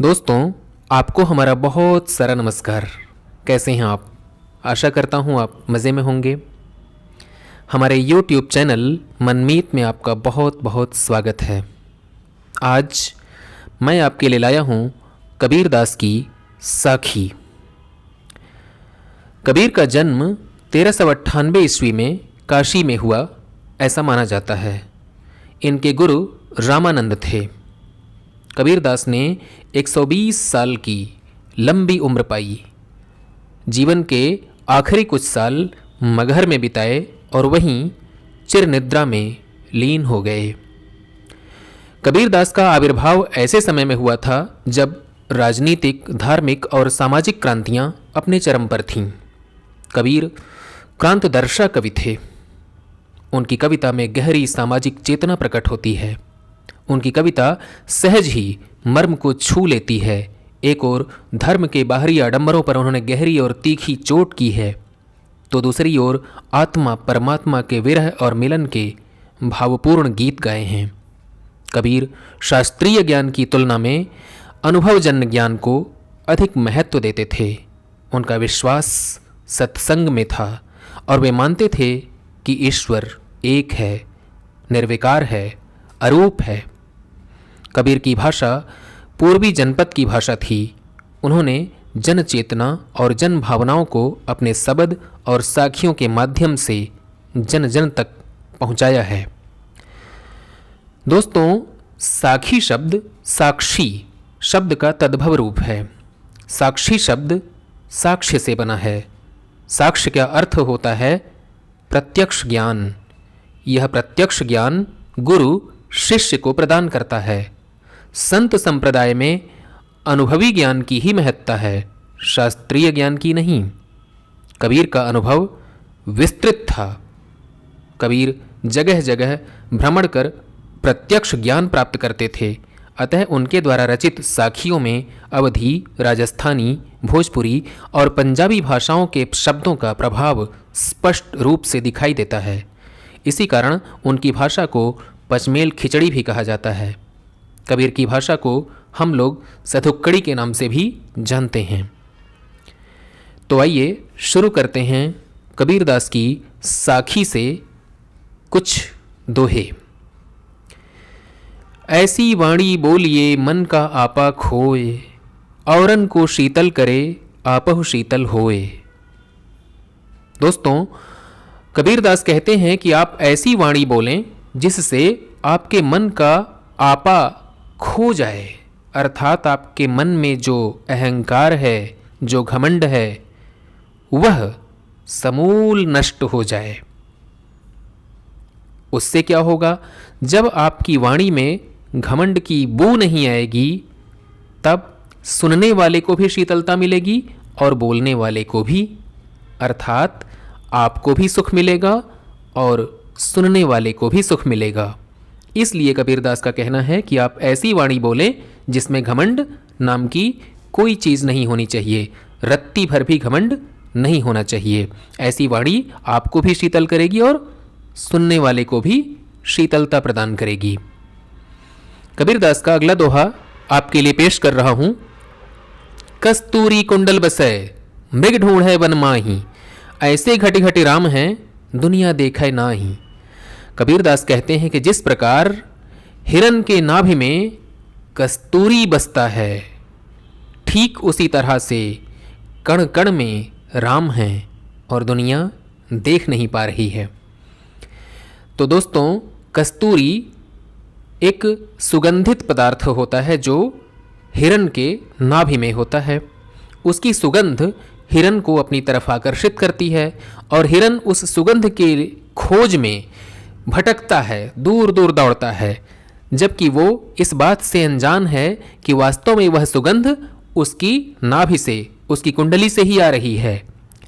दोस्तों, आपको हमारा बहुत सारा नमस्कार। कैसे हैं आप? आशा करता हूँ आप मज़े में होंगे। हमारे YouTube चैनल मनमीत में आपका बहुत बहुत स्वागत है। आज मैं आपके लिए लाया हूँ कबीरदास की साखी। कबीर का जन्म 1398 ईस्वी में काशी में हुआ, ऐसा माना जाता है। इनके गुरु रामानंद थे। कबीरदास ने 120 साल की लंबी उम्र पाई। जीवन के आखिरी कुछ साल मगहर में बिताए और वहीं चिर निद्रा में लीन हो गए। कबीरदास का आविर्भाव ऐसे समय में हुआ था जब राजनीतिक, धार्मिक और सामाजिक क्रांतियां अपने चरम पर थीं। कबीर क्रांतदर्शी कवि थे। उनकी कविता में गहरी सामाजिक चेतना प्रकट होती है। उनकी कविता सहज ही मर्म को छू लेती है। एक ओर धर्म के बाहरी आडंबरों पर उन्होंने गहरी और तीखी चोट की है, तो दूसरी ओर आत्मा परमात्मा के विरह और मिलन के भावपूर्ण गीत गाए हैं। कबीर शास्त्रीय ज्ञान की तुलना में अनुभवजन्य ज्ञान को अधिक महत्व देते थे। उनका विश्वास सत्संग में था और वे मानते थे कि ईश्वर एक है, निर्विकार है, अरूप है। कबीर की भाषा पूर्वी जनपद की भाषा थी। उन्होंने जन चेतना और जन भावनाओं को अपने शब्द और साखियों के माध्यम से जन जन तक पहुंचाया है। दोस्तों, साखी शब्द साक्षी शब्द का तद्भव रूप है। साक्षी शब्द साक्ष्य से बना है। साक्ष्य का अर्थ होता है प्रत्यक्ष ज्ञान। यह प्रत्यक्ष ज्ञान गुरु शिष्य को प्रदान करता है। संत संप्रदाय में अनुभवी ज्ञान की ही महत्ता है, शास्त्रीय ज्ञान की नहीं। कबीर का अनुभव विस्तृत था। कबीर जगह जगह भ्रमण कर प्रत्यक्ष ज्ञान प्राप्त करते थे। अतः उनके द्वारा रचित साखियों में अवधी, राजस्थानी, भोजपुरी और पंजाबी भाषाओं के शब्दों का प्रभाव स्पष्ट रूप से दिखाई देता है। इसी कारण उनकी भाषा को पचमेल खिचड़ी भी कहा जाता है। कबीर की भाषा को हम लोग सथुक्कड़ी के नाम से भी जानते हैं। तो आइए शुरू करते हैं कबीरदास की साखी से कुछ दोहे। ऐसी वाणी बोलिए मन का आपा खोए, औरन को शीतल करे आपहु शीतल होए। दोस्तों, कबीरदास कहते हैं कि आप ऐसी वाणी बोलें जिससे आपके मन का आपा खो जाए, अर्थात आपके मन में जो अहंकार है, जो घमंड है, वह समूल नष्ट हो जाए। उससे क्या होगा? जब आपकी वाणी में घमंड की बू नहीं आएगी, तब सुनने वाले को भी शीतलता मिलेगी और बोलने वाले को भी, अर्थात आपको भी सुख मिलेगा और सुनने वाले को भी सुख मिलेगा। इसलिए कबीरदास का कहना है कि आप ऐसी वाणी बोलें जिसमें घमंड नाम की कोई चीज़ नहीं होनी चाहिए, रत्ती भर भी घमंड नहीं होना चाहिए। ऐसी वाणी आपको भी शीतल करेगी और सुनने वाले को भी शीतलता प्रदान करेगी। कबीरदास का अगला दोहा आपके लिए पेश कर रहा हूं। कस्तूरी कुंडल बसै मृग ढूंढै वन माही, ऐसे घटी घटी राम हैं दुनिया देखै नाही। कबीरदास कहते हैं कि जिस प्रकार हिरन के नाभि में कस्तूरी बसता है, ठीक उसी तरह से कण कण में राम हैं और दुनिया देख नहीं पा रही है। तो दोस्तों, कस्तूरी एक सुगंधित पदार्थ होता है जो हिरन के नाभि में होता है। उसकी सुगंध हिरन को अपनी तरफ आकर्षित करती है और हिरन उस सुगंध के खोज में भटकता है, दूर दूर दौड़ता है, जबकि वो इस बात से अनजान है कि वास्तव में वह सुगंध उसकी नाभि से, उसकी कुंडली से ही आ रही है।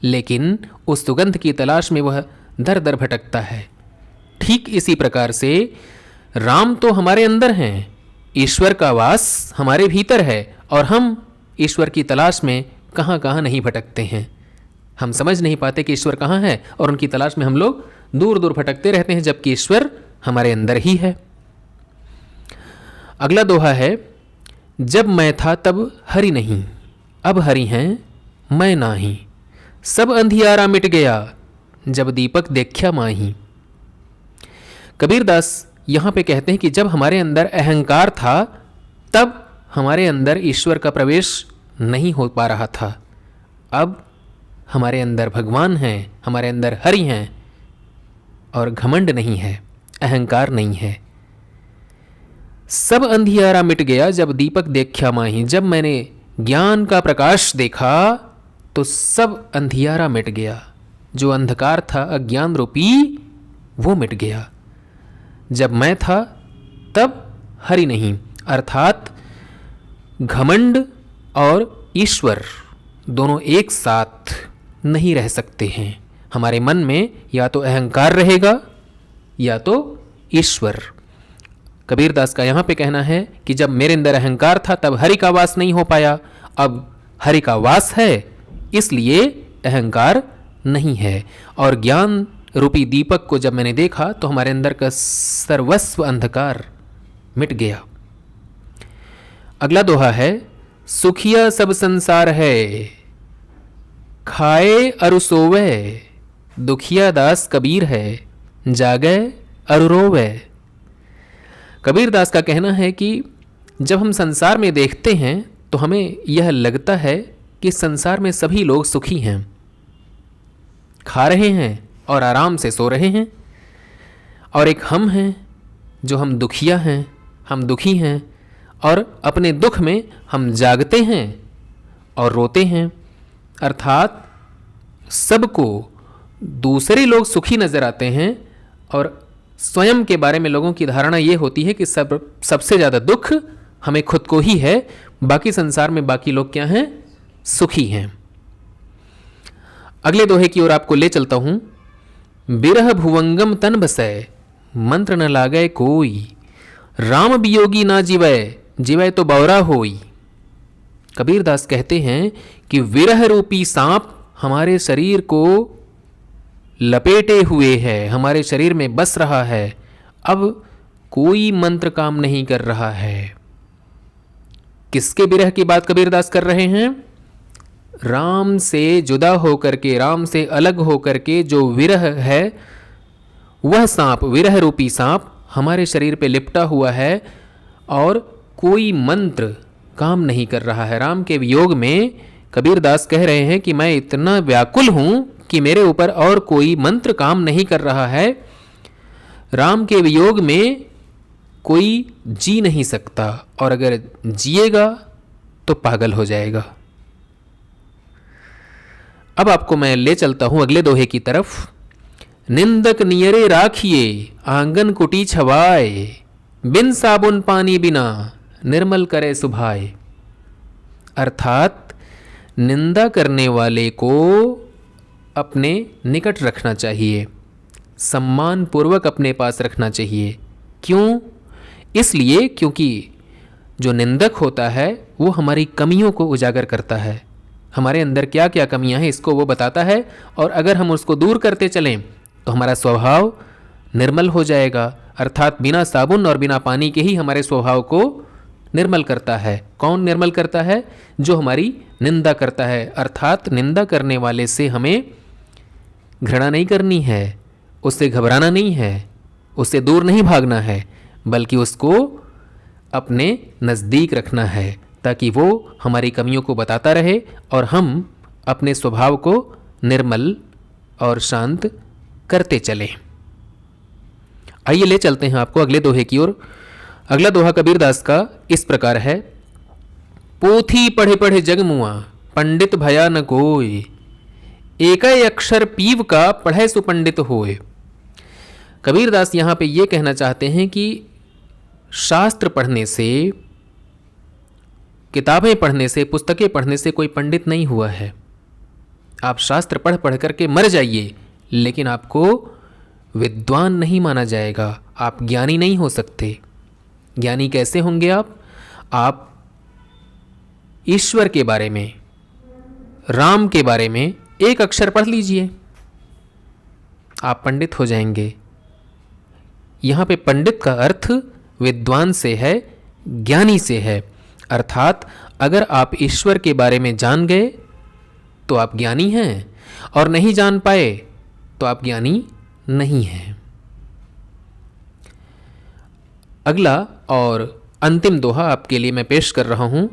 लेकिन उस सुगंध की तलाश में वह दर दर भटकता है। ठीक इसी प्रकार से राम तो हमारे अंदर हैं, ईश्वर का वास हमारे भीतर है और हम ईश्वर की तलाश में कहाँ कहाँ नहीं भटकते हैं। हम समझ नहीं पाते कि ईश्वर कहाँ है और उनकी तलाश में हम लोग दूर दूर भटकते रहते हैं, जबकि ईश्वर हमारे अंदर ही है। अगला दोहा है, जब मैं था तब हरि नहीं, अब हरि हैं मैं नाही। सब अंधियारा मिट गया, जब दीपक देखा माही। कबीरदास यहाँ पे कहते हैं कि जब हमारे अंदर अहंकार था तब हमारे अंदर ईश्वर का प्रवेश नहीं हो पा रहा था। अब हमारे अंदर भगवान हैं, हमारे अंदर हरि हैं और घमंड नहीं है, अहंकार नहीं है। सब अंधियारा मिट गया, जब दीपक देखा माही। जब मैंने ज्ञान का प्रकाश देखा तो सब अंधियारा मिट गया, जो अंधकार था अज्ञान रूपी वो मिट गया। जब मैं था तब हरि नहीं, अर्थात घमंड और ईश्वर दोनों एक साथ नहीं रह सकते हैं। हमारे मन में या तो अहंकार रहेगा या तो ईश्वर। कबीरदास का यहाँ पे कहना है कि जब मेरे अंदर अहंकार था तब हरि का वास नहीं हो पाया, अब हरि का वास है इसलिए अहंकार नहीं है। और ज्ञान रूपी दीपक को जब मैंने देखा तो हमारे अंदर का सर्वस्व अंधकार मिट गया। अगला दोहा है, सुखिया सब संसार है, खाए अरु सोवे। दुखिया दास कबीर है, जागे अरु रोवे। कबीरदास का कहना है कि जब हम संसार में देखते हैं तो हमें यह लगता है कि संसार में सभी लोग सुखी हैं, खा रहे हैं और आराम से सो रहे हैं, और एक हम हैं जो हम दुखिया हैं, हम दुखी हैं और अपने दुख में हम जागते हैं और रोते हैं। अर्थात सबको दूसरे लोग सुखी नज़र आते हैं और स्वयं के बारे में लोगों की धारणा ये होती है कि सबसे ज़्यादा दुख हमें खुद को ही है, बाकी संसार में बाकी लोग क्या हैं, सुखी हैं। अगले दोहे की ओर आपको ले चलता हूं। बिरह भुवंगम तन बसै, मंत्र न लागै कोई। राम वियोगी ना जीवै, जीवै तो बौरा होई। कबीरदास कहते हैं कि विरह रूपी सांप हमारे शरीर को लपेटे हुए है, हमारे शरीर में बस रहा है, अब कोई मंत्र काम नहीं कर रहा है। किसके विरह की बात कबीरदास कर रहे हैं? राम से जुदा होकर के, राम से अलग होकर के जो विरह है, वह सांप, विरह रूपी सांप हमारे शरीर पे लिपटा हुआ है और कोई मंत्र काम नहीं कर रहा है। राम के वियोग में कबीरदास कह रहे हैं कि मैं इतना व्याकुल हूं कि मेरे ऊपर और कोई मंत्र काम नहीं कर रहा है। राम के वियोग में कोई जी नहीं सकता और अगर जिएगा तो पागल हो जाएगा। अब आपको मैं ले चलता हूं अगले दोहे की तरफ। निंदक नियरे राखिए, आंगन कुटी छवाए। बिन साबुन पानी बिना, निर्मल करे सुभाए। अर्थात निंदा करने वाले को अपने निकट रखना चाहिए, सम्मान पूर्वक अपने पास रखना चाहिए। क्यों? इसलिए क्योंकि जो निंदक होता है वो हमारी कमियों को उजागर करता है, हमारे अंदर क्या क्या कमियां हैं इसको वो बताता है, और अगर हम उसको दूर करते चलें तो हमारा स्वभाव निर्मल हो जाएगा। अर्थात बिना साबुन और बिना पानी के ही हमारे स्वभाव को निर्मल करता है। कौन निर्मल करता है? जो हमारी निंदा करता है। अर्थात निंदा करने वाले से हमें घृणा नहीं करनी है, उससे घबराना नहीं है, उससे दूर नहीं भागना है, बल्कि उसको अपने नज़दीक रखना है ताकि वो हमारी कमियों को बताता रहे और हम अपने स्वभाव को निर्मल और शांत करते चलें। आइए ले चलते हैं आपको अगले दोहे की ओर। अगला दोहा कबीरदास का इस प्रकार है। पोथी पढ़े पढ़े जग मुआ, पंडित भया न कोय। एक अक्षर पीव का, पढ़े सुपंडित होए। कबीरदास यहाँ पे ये कहना चाहते हैं कि शास्त्र पढ़ने से, किताबें पढ़ने से, पुस्तकें पढ़ने से कोई पंडित नहीं हुआ है। आप शास्त्र पढ़ पढ़ करके मर जाइए लेकिन आपको विद्वान नहीं माना जाएगा, आप ज्ञानी नहीं हो सकते। ज्ञानी कैसे होंगे आप ईश्वर के बारे में, राम के बारे में एक अक्षर पढ़ लीजिए, आप पंडित हो जाएंगे। यहाँ पे पंडित का अर्थ विद्वान से है, ज्ञानी से है। अर्थात अगर आप ईश्वर के बारे में जान गए तो आप ज्ञानी हैं, और नहीं जान पाए तो आप ज्ञानी नहीं हैं। अगला और अंतिम दोहा आपके लिए मैं पेश कर रहा हूं।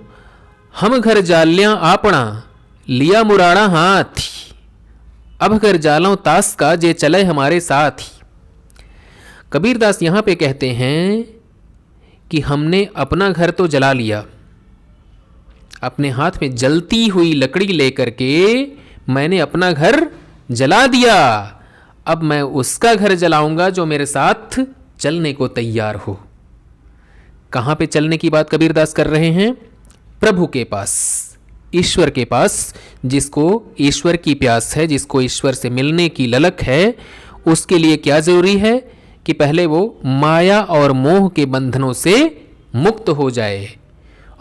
हम घर जालियां आपना लिया मुराड़ा हाथ, अब घर जालों तास का जे चले हमारे साथ ही। कबीरदास यहां पे कहते हैं कि हमने अपना घर तो जला लिया, अपने हाथ में जलती हुई लकड़ी लेकर के मैंने अपना घर जला दिया, अब मैं उसका घर जलाऊंगा जो मेरे साथ चलने को तैयार हो। कहां पे चलने की बात कबीरदास कर रहे हैं? प्रभु के पास, ईश्वर के पास। जिसको ईश्वर की प्यास है, जिसको ईश्वर से मिलने की ललक है, उसके लिए क्या जरूरी है कि पहले वो माया और मोह के बंधनों से मुक्त हो जाए।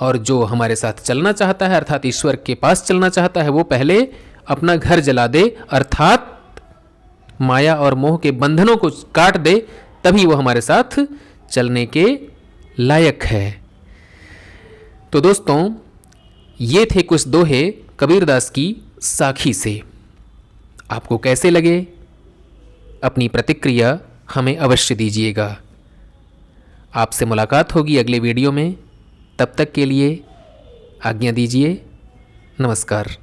और जो हमारे साथ चलना चाहता है, अर्थात ईश्वर के पास चलना चाहता है, वो पहले अपना घर जला दे, अर्थात माया और मोह के बंधनों को काट दे, तभी वो हमारे साथ चलने के लायक है। तो दोस्तों, ये थे कुछ दोहे कबीरदास की साखी से। आपको कैसे लगे? अपनी प्रतिक्रिया हमें अवश्य दीजिएगा। आपसे मुलाकात होगी अगले वीडियो में। तब तक के लिए आज्ञा दीजिए। नमस्कार।